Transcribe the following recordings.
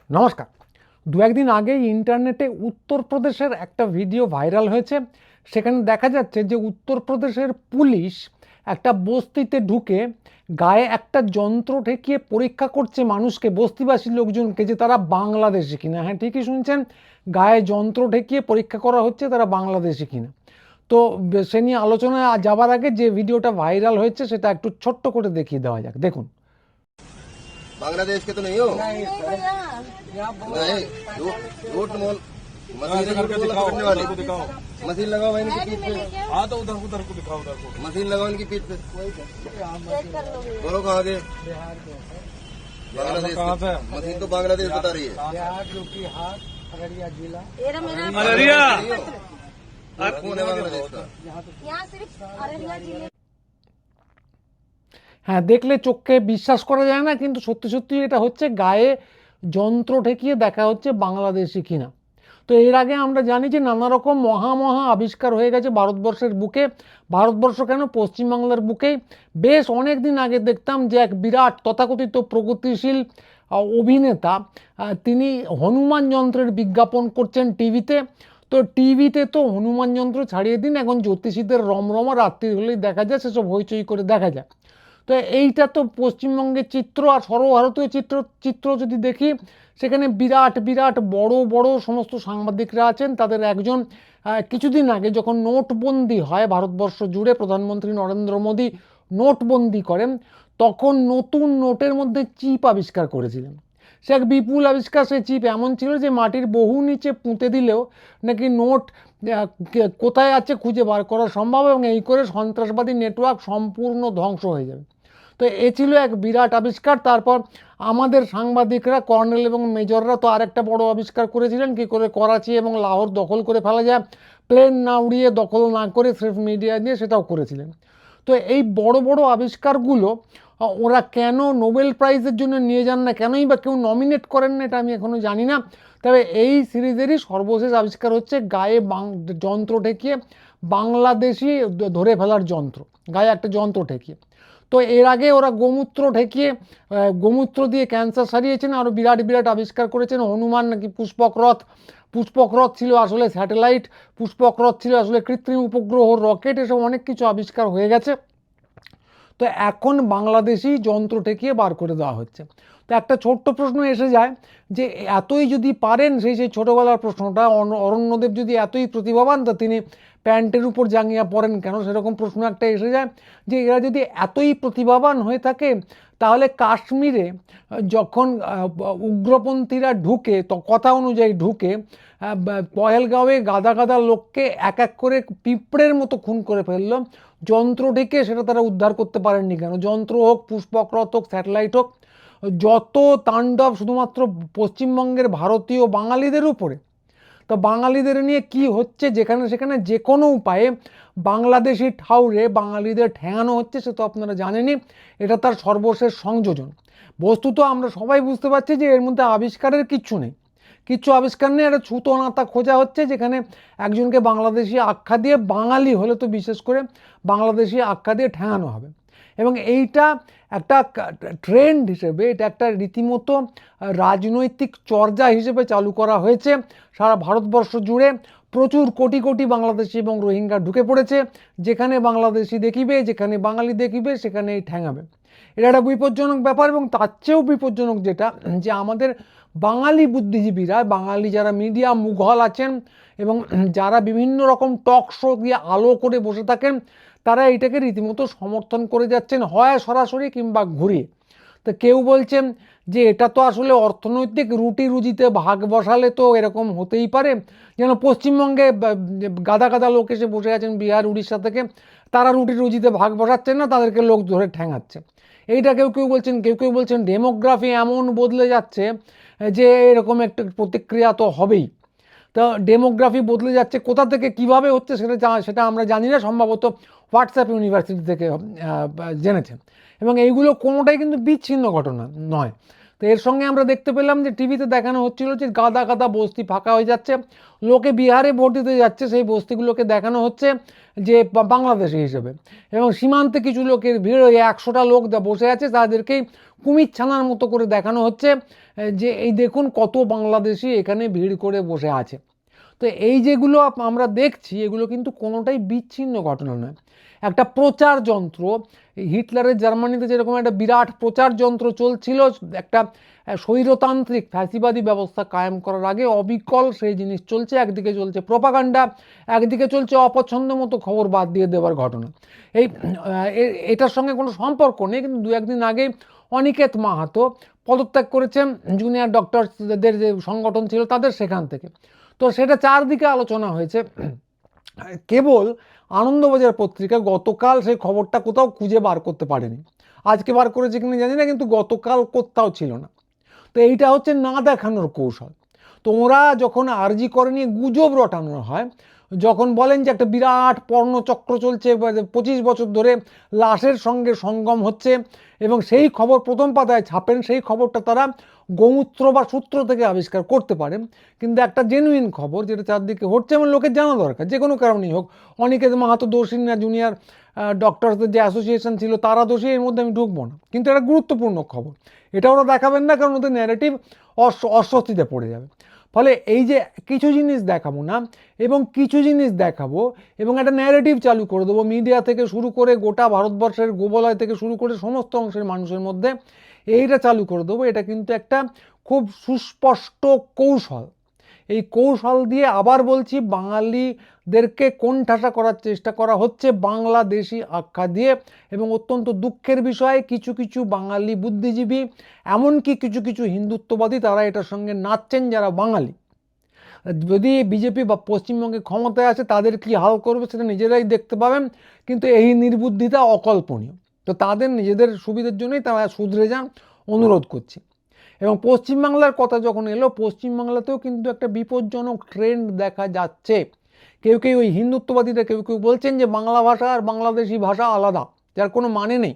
নমস্কার। দু একদিন আগেই ইন্টারনেটে উত্তরপ্রদেশের একটা ভিডিও ভাইরাল হয়েছে। সেখানে দেখা যাচ্ছে যে উত্তরপ্রদেশের পুলিশ একটা বস্তিতে ঢুকে গায়ে একটা যন্ত্র ঠেকিয়ে পরীক্ষা করছে মানুষকে, বস্তিবাসী লোকজনকে, যে তারা বাংলাদেশি কিনা। হ্যাঁ, ঠিকই শুনছেন, গায়ে যন্ত্র ঠেকিয়ে পরীক্ষা করা হচ্ছে তারা বাংলাদেশি কিনা। তো সে নিয়ে আলোচনায় যাবার আগে যে ভিডিওটা ভাইরাল হয়েছে সেটা একটু ছোট্ট করে देখিয়ে देवा যাক। দেখুন। बांग्लादेश के तो नहीं हो? नहीं झूठ मोल मशीन पकड़ने वाली मशीन लगाओ इनकी पीठ पे। हाँ तो उधर उधर को दिखाओ, उधर को मशीन लगाओ इनकी पीठ पे। बोलो कहाँ के? बांग्लादेश मशीन तो बांग्लादेश बता रही है। अररिया जिला अररिया कौन है बांग्लादेश का? यहाँ सिर्फ अररिया जिले। হ্যাঁ, দেখলে চোখে বিশ্বাস করা যায় না, কিন্তু সত্যি সত্যি এটা হচ্ছে গায়ে যন্ত্র ঠেকিয়ে দেখা হচ্ছে বাংলাদেশি কিনা। তো এর আগে আমরা জানি যে নানা রকম মহা আবিষ্কার হয়ে গেছে ভারতবর্ষের বুকে। ভারতবর্ষ কেন, পশ্চিমবাংলার বুকেই। বেশ অনেক দিন আগে দেখতাম যে এক বিরাট তথাকথিত প্রগতিশীল অভিনেতা তিনি হনুমান যন্ত্রের বিজ্ঞাপন করছেন টিভিতে। তো টিভিতে তো হনুমান যন্ত্র ছাড়িয়ে দিন, এখন জ্যোতিষীদের রমরমা রাত্রি হলেই দেখা যায়, সেসব হইচই করে দেখা যায়। তো এইটা তো পশ্চিমবঙ্গের চিত্র। আর সর্বভারতীয় চিত্র যদি দেখি, সেখানে বিরাট বিরাট বড় বড় সমস্ত সাংবাদিকরা আছেন। তাদের একজন কিছুদিন আগে যখন নোটবন্দি হয় ভারতবর্ষ জুড়ে, প্রধানমন্ত্রী নরেন্দ্র মোদী নোটবন্দি করেন, তখন নতুন নোটের মধ্যে চিপ আবিষ্কার করেছিলেন। সে এক বিপুল আবিষ্কার। সে চিপ এমন ছিল যে মাটির বহু নিচে পুঁতে দিলেও নাকি নোট কোথায় আছে খুঁজে বার করা সম্ভব, এবং এই করে সন্ত্রাসবাদী নেটওয়ার্ক সম্পূর্ণ ধ্বংস হয়ে যাবে। তো এ ছিল এক বিরাট আবিষ্কার। তারপর আমাদের সাংবাদিকরা, কর্নেল এবং মেজররা তো আরেকটা বড় আবিষ্কার করেছিলেন, কী করে করাচি এবং লাহোর দখল করে ফেলা যায়, প্লেন না উড়িয়ে, দখল না করে, স্রেফ মিডিয়া দিয়ে, সেটাও করেছিলেন। তো এই বড় বড় আবিষ্কারগুলো ওরা কেন নোবেল প্রাইজের জন্য নিয়ে যান না, কেনই বা কেউ নমিনেট করেন না, এটা আমি এখনও জানি না। তবে এই সিরিজেরই সর্বশেষ আবিষ্কার হচ্ছে গায়ে যন্ত্র ঠেকিয়ে বাংলাদেশি ধরে ফেলার যন্ত্র, গায়ে একটা যন্ত্র ঠেকিয়ে। তো এর আগে ওরা গোমূত্র ঠেকিয়ে, গোমূত্র দিয়ে ক্যান্সার সারিয়েছেন। আরও বিরাট বিরাট আবিষ্কার করেছেন। হনুমান নাকি পুষ্পক রথ ছিল আসলে স্যাটেলাইট, পুষ্পক রথ ছিল আসলে কৃত্রিম উপগ্রহ, রকেট, এসব অনেক কিছু আবিষ্কার হয়ে গেছে। তো এখন বাংলাদেশি যন্ত্র ঠেকিয়ে বার করে দেওয়া হচ্ছে। তো একটা ছোট্ট প্রশ্ন এসে যায় যে এতই যদি পারেন, সেই ছোটোবেলার প্রশ্নটা, অরণ্যদেব যদি এতই প্রতিভাবান, তা তিনি প্যান্টের উপর জাঙ্গিয়া পরেন কেন, সেরকম প্রশ্ন একটা এসে যায়। যে এরা যদি এতই প্রতিভাবান হয়ে থাকে, তাহলে কাশ্মীরে যখন উগ্রপন্থীরা ঢুকে, তো কথা অনুযায়ী ঢুকে পহেলগাঁওয়ে গাদা গাদা লোককে এক এক করে পিঁপড়ের মতো খুন করে ফেলল, যন্ত্র ঢেকে সেটা তারা উদ্ধার করতে পারেননি কেন? যন্ত্র হোক, পুষ্পক রথ হোক, স্যাটেলাইট হোক, যত তাণ্ডব শুধুমাত্র পশ্চিমবঙ্গের ভারতীয় বাঙালিদের উপরে। তো বাঙালিদের নিয়ে কি হচ্ছে, যেখানে সেখানে যে কোনো উপায়ে বাংলাদেশি ঠাউরে বাঙালিদের ঠেঙানো হচ্ছে, সে তো আপনারা জানেনই। এটা তার সর্বশেষ সংযোজন। বস্তুত আমরা সবাই বুঝতে পারছি যে এর মধ্যে আবিষ্কারের কিচ্ছু নেই, কিচ্ছু আবিষ্কার নেই। একটা ছুতো নাতা খোঁজা হচ্ছে, যেখানে একজনকে বাংলাদেশি আখ্যা দিয়ে, বাঙালি হলে তো বিশেষ করে বাংলাদেশি আখ্যা দিয়ে ঠেঙানো হবে। এবং এইটা একটা ট্রেন্ড হিসেবে, এটা একটা রীতিমতো রাজনৈতিক চর্চা হিসেবে চালু করা হয়েছে। সারা ভারতবর্ষ জুড়ে প্রচুর কোটি কোটি বাংলাদেশি এবং রোহিঙ্গা ঢুকে পড়েছে। যেখানে বাংলাদেশি দেখিবে, যেখানে বাঙালি দেখিবে, সেখানেই ঠ্যাঙাবে। এটা একটা বিপজ্জনক ব্যাপার। এবং তার চেয়েও বিপজ্জনক যেটা, যে আমাদের বাঙালি বুদ্ধিজীবীরা, বাঙালি যারা মিডিয়া মুঘল আছেন এবং যারা বিভিন্ন রকম টক শো দিয়ে আলো করে বসে থাকেন, তারা এটাকে রীতিমতো সমর্থন করে যাচ্ছেন, হয় সরাসরি কিংবা ঘুরিয়ে। তো কেউ বলছেন যে এটা তো আসলে অর্থনৈতিক রুটি রুজিতে ভাগ বসালে তো এরকম হতেই পারে, যেন পশ্চিমবঙ্গে গাদা গাদা লোক এসে বসে আছেন বিহার উড়িষ্যা থেকে, তারা রুটি রুজিতে ভাগ বসাচ্ছেন না, তাদেরকে লোক ধরে ঠ্যাঙাচ্ছে। এইটা কেউ কেউ বলছেন। কেউ কেউ বলছেন ডেমোগ্রাফি এমন বদলে যাচ্ছে যে এরকম একটা প্রতিক্রিয়া তো হবেই। তো ডেমোগ্রাফি বদলে যাচ্ছে, কোথা থেকে কিভাবে হচ্ছে সেটা আমরা জানি না। সম্ভবত হোয়াটসঅ্যাপ ইউনিভার্সিটি থেকে জেনেছেন। এবং এইগুলো কোনোটাই কিন্তু বিচ্ছিন্ন ঘটনা নয়। তো এর সঙ্গে আমরা দেখতে পেলাম যে টিভিতে দেখানো হচ্ছিল যে গাদা গাদা বস্তি ফাঁকা হয়ে যাচ্ছে, লোকে বিহারে ভোট দিতে যাচ্ছে, সেই বস্তিগুলোকে দেখানো হচ্ছে যে বাংলাদেশি হিসেবে, এবং সীমান্তে কিছু লোকের ভিড়, ওই 100টা লোক বসে আছে, তাদেরকেই কুমির ছানার মতো করে দেখানো হচ্ছে যে এই দেখুন কত বাংলাদেশি এখানে ভিড় করে বসে আছে। তো এই যেগুলো আমরা দেখছি এগুলো কিন্তু কোনোটাই বিচ্ছিন্ন ঘটনা নয়, একটা প্রচার যন্ত্র। হিটলারের জার্মানিতে যেরকম একটা বিরাট প্রচার যন্ত্র চলছিল একটা স্বৈরতান্ত্রিক ফ্যাসিবাদী ব্যবস্থা কায়েম করার আগে, অবিকল সেই জিনিস চলছে। একদিকে চলছে প্রোপাগান্ডা, একদিকে চলছে অপছন্দ মতো খবর বাদ দিয়ে দেওয়ার ঘটনা। এই এটার সঙ্গে কোনো সম্পর্ক নেই, কিন্তু দু একদিন আগে অনিকেত মাহাতো পদত্যাগ করেছেন জুনিয়র ডক্টরদের যে সংগঠন ছিল তাদের সেখান থেকে। তো সেটা চারদিকে আলোচনা হয়েছে। কেবল আনন্দবাজার পত্রিকা গতকাল সেই খবরটা কোথাও খুঁজে বার করতে পারেনি, আজকে বার করেছে কিনা জানি না, কিন্তু গতকাল কোথাও ছিল না। তো এইটা হচ্ছে না দেখানোর কৌশল। তো ওরা যখন আরজি করে নিয়ে গুজব রটানো হয়, যখন বলেন যে একটা বিরাট পর্ণচক্র চলছে, 25 বছর ধরে লাশের সঙ্গে সঙ্গম হচ্ছে, এবং সেই খবর প্রথম পাতায় ছাপেন, সেই খবরটা তারা গোমূত্র বা সূত্র থেকে আবিষ্কার করতে পারেন। কিন্তু একটা জেনুইন খবর যেটা চারদিকে হচ্ছে এবং লোকের জানা দরকার, যে কোনো কারণেই হোক, অনিকেত মাহাতো দোষী না জুনিয়র ডক্টরসদের যে অ্যাসোসিয়েশন ছিল তারা দোষী, এর মধ্যে আমি ঢুকবো না, কিন্তু এটা গুরুত্বপূর্ণ খবর, এটা ওরা দেখাবেন না, কারণ ওদের ন্যারেটিভ অস্বস্তিতে পড়ে যাবে। ফলে এই যে কিছু জিনিস দেখাবো না এবং কিছু জিনিস দেখাবো, এবং একটা ন্যারেটিভ চালু করে দেবো মিডিয়া থেকে শুরু করে গোটা ভারতবর্ষের গোবলয় থেকে শুরু করে সমস্ত অংশের মানুষের মধ্যে, এইটা চালু করে দেবো, এটা কিন্তু একটা খুব সুস্পষ্ট কৌশল। এই কৌশল দিয়ে আবার বলছি, বাঙালিদেরকে কোণঠাসা করার চেষ্টা করা হচ্ছে বাংলাদেশি আখ্যা দিয়ে, এবং অত্যন্ত দুঃখের বিষয় কিছু কিছু বাঙালি বুদ্ধিজীবী, এমনকি কিছু কিছু হিন্দুত্ববাদী, তারা এটার সঙ্গে নাচছেন, যারা বাঙালি। যদি বিজেপি বা পশ্চিমবঙ্গে ক্ষমতায় আসে তাদের কি হাল করবে সেটা নিজেরাই দেখতে পাবেন, কিন্তু এই নির্বুদ্ধিতা অকল্পনীয়। তো তাদের নিজেদের সুবিধার জন্যই তারা শুধরে যান, অনুরোধ করছি। এবং পশ্চিমবাংলার কথা যখন এলো, পশ্চিমবাংলাতেও কিন্তু একটা বিপজ্জনক ট্রেন্ড দেখা যাচ্ছে। কেউ কেউ ওই হিন্দুত্ববাদীরা কেউ কেউ বলছেন যে বাংলা ভাষা আর বাংলাদেশি ভাষা আলাদা, যার কোনো মানে নেই।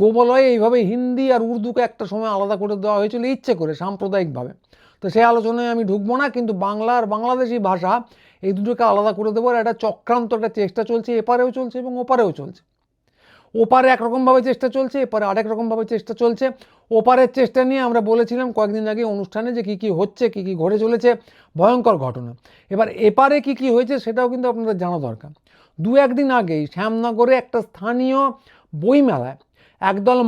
গোবলয়ে এইভাবে হিন্দি আর উর্দুকে একটা সময় আলাদা করে দেওয়া হয়েছিল ইচ্ছে করে, সাম্প্রদায়িকভাবে। তো সেই আলোচনায় আমি ঢুকবো না, কিন্তু বাংলা আর বাংলাদেশি ভাষা এই দুটোকে আলাদা করে দেওয়ার একটা চক্রান্ত, একটা চেষ্টা চলছে, এপারেও চলছে এবং ওপারেও চলছে। ওপারে একরকমভাবে চেষ্টা চলছে, এপারে আরেক রকমভাবে চেষ্টা চলছে। ওপারের চেষ্টা নিয়ে আমরা বলেছিলাম কয়েকদিন আগে অনুষ্ঠানে যে কী কী হচ্ছে, কী কী ঘটে চলেছে, ভয়ঙ্কর ঘটনা। এবার এপারে কী কী হয়েছে সেটাও কিন্তু আপনাদের জানা দরকার। দু একদিন আগেই শ্যামনগরে একটা স্থানীয় বইমেলায় একদল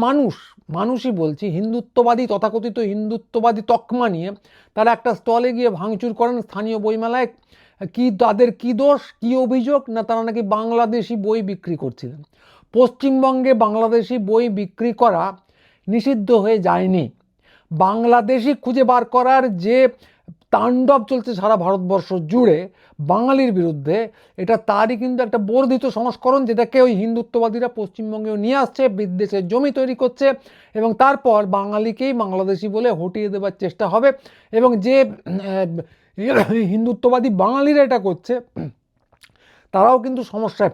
মানুষই বলছি, হিন্দুত্ববাদী, তথাকথিত হিন্দুত্ববাদী তকমা নিয়ে তারা একটা স্টলে গিয়ে ভাঙচুর করেন স্থানীয় বইমেলায়। কি তাদের কি দোষ, কি অভিযোগ, না তারা নাকি বাংলাদেশি বই বিক্রি করছিলেন। পশ্চিমবঙ্গে বাংলাদেশি বই বিক্রি করা নিষিদ্ধ হয়ে যায়নি। বাংলাদেশি খুঁজে বার করার যে তাণ্ডব চলছে সারা ভারতবর্ষ জুড়ে বাঙালির বিরুদ্ধে, এটা তারই কিন্তু একটা বর্ধিত সংস্করণ, যেটাকে ওই হিন্দুত্ববাদীরা পশ্চিমবঙ্গেও নিয়ে আসছে, বিদ্বেষের জমি তৈরি করছে, এবং তারপর বাঙালিকেই বাংলাদেশি বলে হটিয়ে দেওয়ার চেষ্টা হবে। এবং যে হিন্দুত্ববাদী বাঙালিরা এটা করছে, তারাও কিন্তু সমস্যায়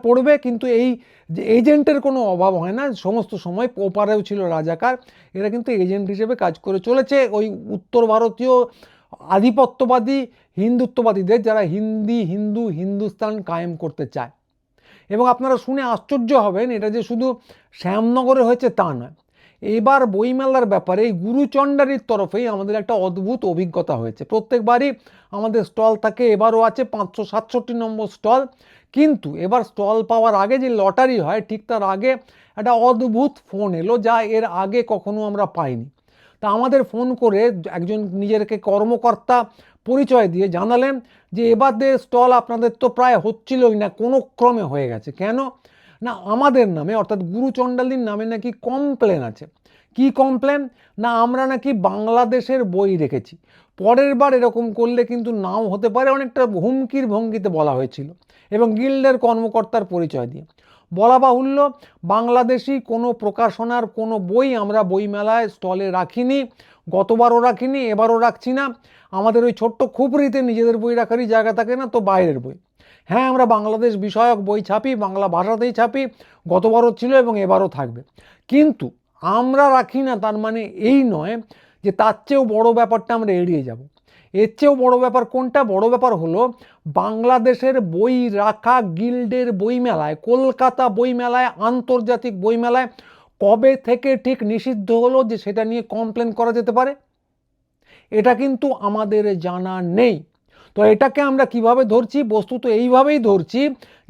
পড়বে। কিন্তু এই যে এজেন্টের কোনো অভাব হয় না, সমস্ত সময় ওপারেও ছিল রাজাকার, এরা কিন্তু এজেন্ট হিসেবে কাজ করে চলেছে ওই উত্তর ভারতীয় আধিপত্যবাদী হিন্দুত্ববাদীদের, যারা হিন্দুস্তান কায়েম করতে চায়। এবং আপনারা শুনে আশ্চর্য হবেন, এটা যে শুধু শ্যামনগরে হয়েছে তা নয়। এবার বইমেলার ব্যাপারে গুরুচণ্ডারির তরফেই আমাদের একটা অদ্ভুত অভিজ্ঞতা হয়েছে। প্রত্যেকবারই আমাদের স্টল থাকে, এবারও আছে 567 নম্বর স্টল, কিন্তু এবার স্টল পাওয়ার আগে যে লটারি হয় ঠিক তার আগে একটা অদ্ভুত ফোন এলো, যা এর আগে কখনো আমরা পাইনি। তা আমাদের ফোন করে একজন নিজেকে কর্মকর্তা পরিচয় দিয়ে জানালেন যে এবারে স্টল আপনাদের তো প্রায় হচ্ছিলই না, কোনো ক্রমে হয়ে গেছে। কেন না, আমাদের নামে অর্থাৎ গুরুচণ্ডালীর নামে নাকি কমপ্লেন আছে। কি কমপ্লেন না, আমরা নাকি বাংলাদেশের বই রেখেছি, পরের বার এরকম করলে কিন্তু নাও হতে পারে, অনেকটা হুমকির ভঙ্গিতে বলা হয়েছিল, এবং গিল্ডের কর্মকর্তার পরিচয় দিয়ে। বলা বাহুল্য, বাংলাদেশি কোনো প্রকাশনার কোনো বই আমরা বইমেলায় স্টলে রাখিনি, গতবারও রাখিনি, এবারও রাখছি না। আমাদের ওই ছোট্ট খুপড়িতে নিজেদের বই রাখারই জায়গা থাকে না, তো বাইরের বই। হ্যাঁ, আমরা বাংলাদেশ বিষয়ক বই ছাপি, বাংলা ভাষাতেই ছাপি, গতবারও ছিল এবং এবারও থাকবে। কিন্তু আমরা রাখি না তার মানে এই নয় যে তার চেয়েও বড় ব্যাপারটা আমরা এড়িয়ে যাব। এর চেয়েও বড় ব্যাপার কোনটা? বড় ব্যাপার হলো বাংলাদেশের বই রাখা গিল্ডের বইমেলায়, কলকাতা বইমেলায়, আন্তর্জাতিক বইমেলায় কবে থেকে ঠিক নিষিদ্ধ হলো যে সেটা নিয়ে কমপ্লেন করা যেতে পারে, এটা কিন্তু আমাদের জানা নেই। তো এটাকে আমরা কিভাবে ধরছি? বস্তুত এইভাবেই ধরছি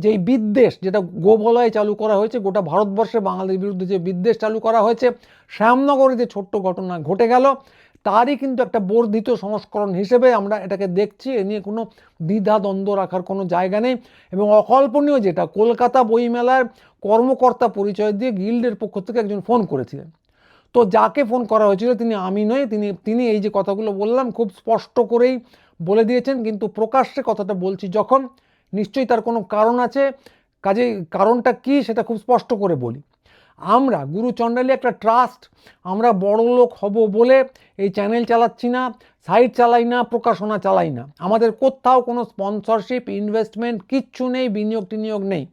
যে এই বিদ্বেষ যেটা গোবলয়ে চালু করা হয়েছে, গোটা ভারতবর্ষে বাঙালির বিরুদ্ধে যে বিদ্বেষ চালু করা হয়েছে, শ্যামনগরে যে ছোট্ট ঘটনা ঘটে গেল, তারই কিন্তু একটা বর্ধিত সংস্করণ হিসেবে আমরা এটাকে দেখছি। এ নিয়ে কোনো দ্বিধা দ্বন্দ্ব রাখার কোনো জায়গা নেই। এবং অকল্পনীয় যেটা, কলকাতা বইমেলার কর্মকর্তা পরিচয় দিয়ে গিল্ডের পক্ষ থেকে একজন ফোন করেছিলেন। তো যাকে ফোন করা হয়েছিল তিনি আমি নই, তিনি এই যে কথাগুলো বললাম খুব স্পষ্ট করেই বলে দিয়েছেন। কিন্তু প্রকাশ্যে কথাটা বলছি যখন, নিশ্চয়ই তার কোনো কারণ আছে। কাজেই কারণটা কি সেটা খুব স্পষ্ট করে বলি। আমরা গুরু চণ্ডালী একটা ট্রাস্ট, আমরা বড় লোক হব বলে এই চ্যানেল চালাচ্ছি না, সাইট চালাই না, প্রকাশনা চালাই না। আমাদের কোথাও কোনো স্পন্সরশিপ, ইনভেস্টমেন্ট কিচ্ছু নেই, বিনিয়োগ টিনিয়োগ নেই।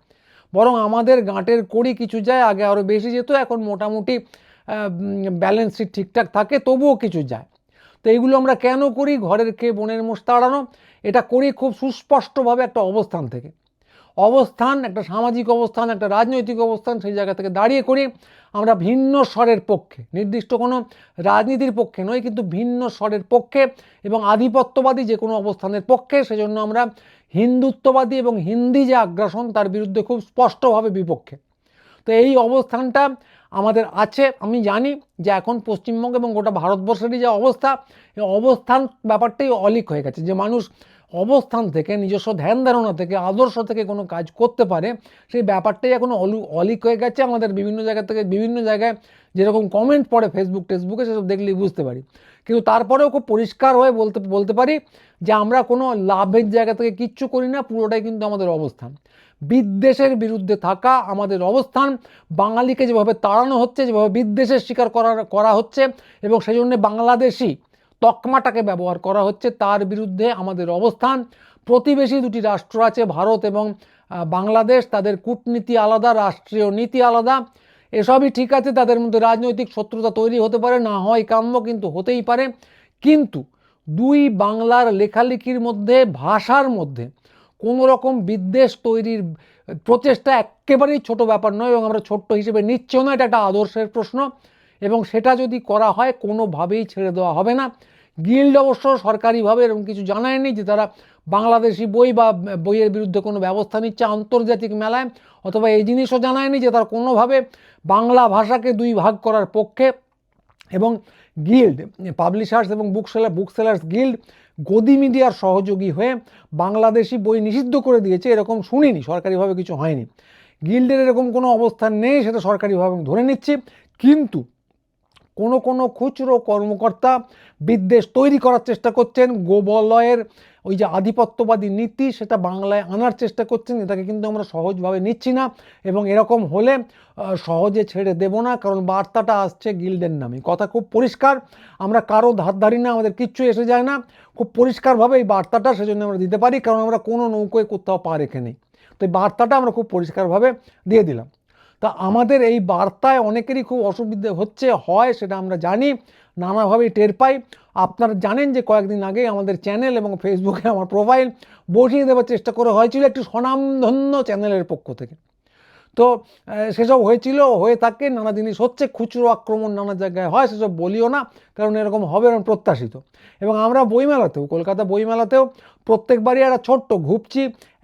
বরং আমাদের গাঁটের কড়ি কিছু যায়, আগে আরও বেশি যেত, এখন মোটামুটি ব্যালেন্স শিট ঠিকঠাক থাকে, তবুও কিছু যায়। তো এইগুলো আমরা কেন করি? ঘরের খেয়ে বোনের মোষ তাড়ানো। এটা করি খুব সুস্পষ্টভাবে একটা অবস্থান থেকে, অবস্থান, একটা সামাজিক অবস্থান, একটা রাজনৈতিক অবস্থান, সেই জায়গা থেকে দাঁড়িয়ে করি। আমরা ভিন্ন স্বরের পক্ষে, নির্দিষ্ট কোনো রাজনীতির পক্ষে নয়, কিন্তু ভিন্ন স্বরের পক্ষে এবং আধিপত্যবাদী যে কোনো অবস্থানের পক্ষে। সেজন্য আমরা হিন্দুত্ববাদী এবং হিন্দি যে আগ্রাসন তার বিরুদ্ধে খুব স্পষ্টভাবে বিপক্ষে। তো এই অবস্থানটা আমাদের আছে। আমি জানি যে এখন পশ্চিমবঙ্গ এবং গোটা ভারতবর্ষেরই যে অবস্থা, এই অবস্থান ব্যাপারটাই অলিক হয়ে গেছে। যে মানুষ অবস্থান থেকে, নিজস্ব ধ্যান ধারণা থেকে, আদর্শ থেকে কোনো কাজ করতে পারে, সেই ব্যাপারটাই এখন অলিক হয়ে গেছে। আমাদের বিভিন্ন জায়গা থেকে বিভিন্ন জায়গায় যেরকম কমেন্ট পড়ে ফেসবুকে সেসব দেখলেই বুঝতে পারি। কিন্তু তারপরেও খুব পরিষ্কার হয়ে বলতে পারি যে আমরা কোনো লাভের জায়গা থেকে কিচ্ছু করি না, পুরোটাই কিন্তু আমাদের অবস্থান। বিদ্বেষের বিরুদ্ধে থাকা আমাদের অবস্থান। বাঙালিকে যেভাবে তাড়ানো হচ্ছে, যেভাবে বিদ্বেষের শিকার করা হচ্ছে এবং সেই জন্য বাংলাদেশি তকমাটাকে ব্যবহার করা হচ্ছে, তার বিরুদ্ধে আমাদের অবস্থান। প্রতিবেশী দুটি রাষ্ট্র আছে, ভারত এবং বাংলাদেশ, তাদের কূটনীতি আলাদা, রাষ্ট্রীয় নীতি আলাদা, এসবই ঠিক আছে। তাদের মধ্যে রাজনৈতিক শত্রুতা তৈরি হতে পারে, না হয় কাম্য, কিন্তু হতেই পারে। কিন্তু দুই বাংলার লেখালেখির মধ্যে, ভাষার মধ্যে কোনো রকম বিদ্বেষ তৈরির প্রচেষ্টা একেবারেই ছোট ব্যাপার নয়, এবং আমরা ছোট্ট হিসেবে নিচ্ছিও না। এটা একটা আদর্শের প্রশ্ন, এবং সেটা যদি করা হয় কোনোভাবেই ছেড়ে দেওয়া হবে না। গিল্ড অবশ্য সরকারিভাবে এরকম কিছু জানায়নি যে তারা বাংলাদেশি বই বা বইয়ের বিরুদ্ধে কোনো ব্যবস্থা নিচ্ছে আন্তর্জাতিক মেলায়, অথবা এই জিনিসও জানায়নি যে তারা কোনোভাবে বাংলা ভাষাকে দুই ভাগ করার পক্ষে। এবং গিল্ড, পাবলিশার্স এবং বুকসেলার্স গিল্ড গদি মিডিয়ার সহযোগী হয়ে বাংলাদেশি বই নিষিদ্ধ করে দিয়েছে, এরকম শুনিনি, সরকারিভাবে কিছু হয়নি। গিল্ডের এরকম কোনো অবস্থান নেই, সেটা সরকারিভাবে ধরে নিচ্ছি। কিন্তু কোনো খুচরো কর্মকর্তা বিদ্বেষ তৈরি করার চেষ্টা করছেন, গোবলয়ের ওই যে আধিপত্যবাদী নীতি সেটা বাংলায় আনার চেষ্টা করছেন। এটাকে কিন্তু আমরা সহজভাবে নিচ্ছি না, এবং এরকম হলে সহজে ছেড়ে দেব না, কারণ বার্তাটা আসছে গিল্ডের নামে। কথা খুব পরিষ্কার, আমরা কারো ধার ধারি না, আমাদের কিচ্ছু এসে যায় না। খুব পরিষ্কারভাবে এই বার্তাটা সেজন্য আমরা দিতে পারি, কারণ আমরা কোনো নৌকোয় কোথাও পা রেখে নেই। তো এই বার্তাটা আমরা খুব পরিষ্কারভাবে দিয়ে দিলাম। তা আমাদের এই বার্তায় অনেকেরই খুব অসুবিধে হয়, সেটা আমরা জানি, নানাভাবেই টের পাই। আপনারা জানেন যে কয়েকদিন আগে আমাদের চ্যানেল এবং ফেসবুকে আমার প্রোফাইল বসিয়ে দেওয়ার চেষ্টা করা হয়েছিল একটি স্বনামধন্য চ্যানেলের পক্ষ থেকে। তো সেসব হয়ে থাকে, নানা জিনিস হচ্ছে, খুচরো আক্রমণ নানা জায়গায় হয়, সেসব বলিও না, কারণ এরকম হবে এরকম প্রত্যাশিত। এবং আমরা বইমেলাতেও, কলকাতা বইমেলাতেও প্রত্যেকবারই একটা ছোট্ট ঘুপচি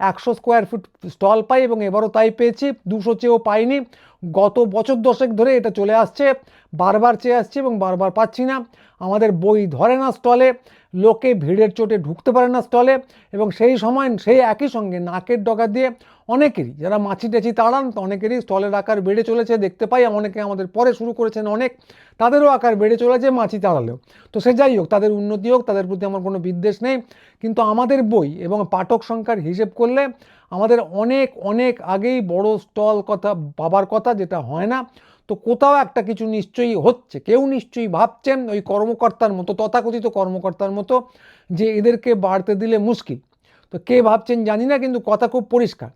100 স্কোয়ার ফিট স্টল পাই, এবং এবারও তাই পেয়েছি। 200 চেয়েও পাইনি। গত বছর দশেক ধরে এটা চলে আসছে, বারবার চেয়ে আসছি এবং বারবার পাচ্ছি না। আমাদের বই ধরে না স্টলে, লোকে ভিড়ের চোটে ঢুকতে পারে না স্টলে, এবং সেই একই সঙ্গে নাকের ডগা দিয়ে অনেকেরই, যারা মাছি টাছি তাড়ান, অনেকেরই স্টলের আকার বেড়ে চলেছে দেখতে পাই। অনেকে আমাদের পরে শুরু করেছেন, অনেক, তাদেরও আকার বেড়ে চলেছে মাছি তাড়ালেও। তো সে যাই হোক, তাদের উন্নতি হোক, তাদের প্রতি আমার কোনো বিদ্বেষ নেই। কিন্তু আমাদের বই এবং পাঠক সংখ্যার হিসেব করলে আমাদের অনেক আগেই বড় স্টল কথা পাবার কথা, যেটা হয় না। তো কোথাও একটা কিছু নিশ্চয়ই হচ্ছে, কেউ নিশ্চয়ই ভাবছেন ওই কর্মকর্তার মতো, তথাকথিত কর্মকর্তার মতো, যে এদেরকে বাড়তে দিলে মুশকিল। তো কে ভাবছেন জানি না, কিন্তু কথা খুব পরিষ্কার,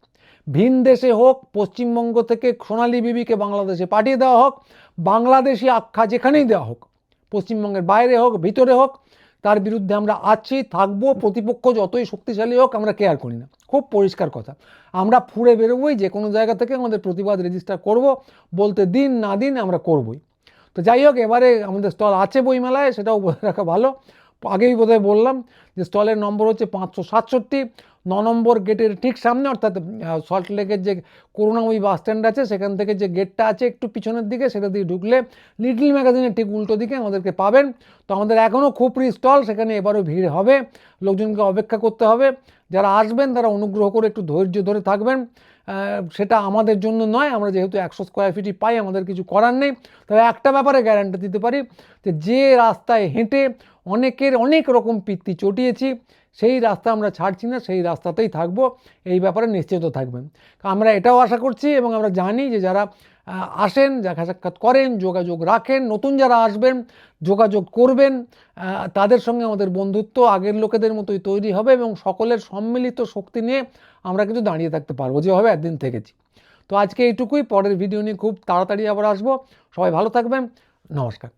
ভিন দেশে হোক, পশ্চিমবঙ্গ থেকে সোনালী বিবিকে বাংলাদেশে পাঠিয়ে দেওয়া হোক, বাংলাদেশি আখ্যা যেখানেই দেওয়া হোক, পশ্চিমবঙ্গের বাইরে হোক ভিতরে হোক, তার বিরুদ্ধে আমরা আছি, থাকবো। প্রতিপক্ষ যতই শক্তিশালী হোক আমরা কেয়ার করি না, খুব পরিষ্কার কথা। আমরা ফুঁড়ে বেরোবই, যে কোনো জায়গা থেকে আমাদের প্রতিবাদ রেজিস্টার করব, বলতে দিন না দিন আমরা করবই। তো যাই হোক, এবারে আমাদের স্টল আছে বইমেলায়, সেটাও বলে রাখা ভালো। আগেই বোধহয় বললাম যে স্টলের নম্বর হচ্ছে 567, 9 নম্বর গেটের ঠিক সামনে, অর্থাৎ সল্টলেকের যে করুণাময়ী বাস স্ট্যান্ড আছে সেখান থেকে যে গেটটা আছে একটু পিছনের দিকে, সেটা দিয়ে ঢুকলে লিটল ম্যাগাজিনের ঠিক উল্টো দিকে আমাদেরকে পাবেন। তো আমাদের এখনও খুপড়ি স্টল, সেখানে এবারও ভিড় হবে, লোকজনকে অপেক্ষা করতে হবে। যারা আসবেন তারা অনুগ্রহ করে একটু ধৈর্য ধরে থাকবেন। সেটা আমাদের জন্য নয়, আমরা যেহেতু 100 স্কোয়ার ফিটই পাই, আমাদের কিছু করার নেই। তবে একটা ব্যাপারে গ্যারান্টি দিতে পারি, যে রাস্তায় হেঁটে অনেকের অনেক রকম পিত্তি চটিয়েছি, সেই রাস্তা আমরা ছাড়ছি না, সেই রাস্তাতেই থাকবো, এই ব্যাপারে নিশ্চিত থাকবেন। আমরা এটাও আশা করছি এবং আমরা জানি যে যারা আসেন, দেখা সাক্ষাৎ করেন, যোগাযোগ রাখেন, নতুন যারা আসবেন যোগাযোগ করবেন, তাদের সঙ্গে আমাদের বন্ধুত্ব আগের লোকেদের মতোই তৈরি হবে এবং সকলের সম্মিলিত শক্তি নিয়ে আমরা কিন্তু দাঁড়িয়ে থাকতে পারবো, যেভাবে একদিন থেকেছি। তো আজকে এইটুকুই, পরের ভিডিও নিয়ে খুব তাড়াতাড়ি আবার আসবো। সবাই ভালো থাকবেন, নমস্কার।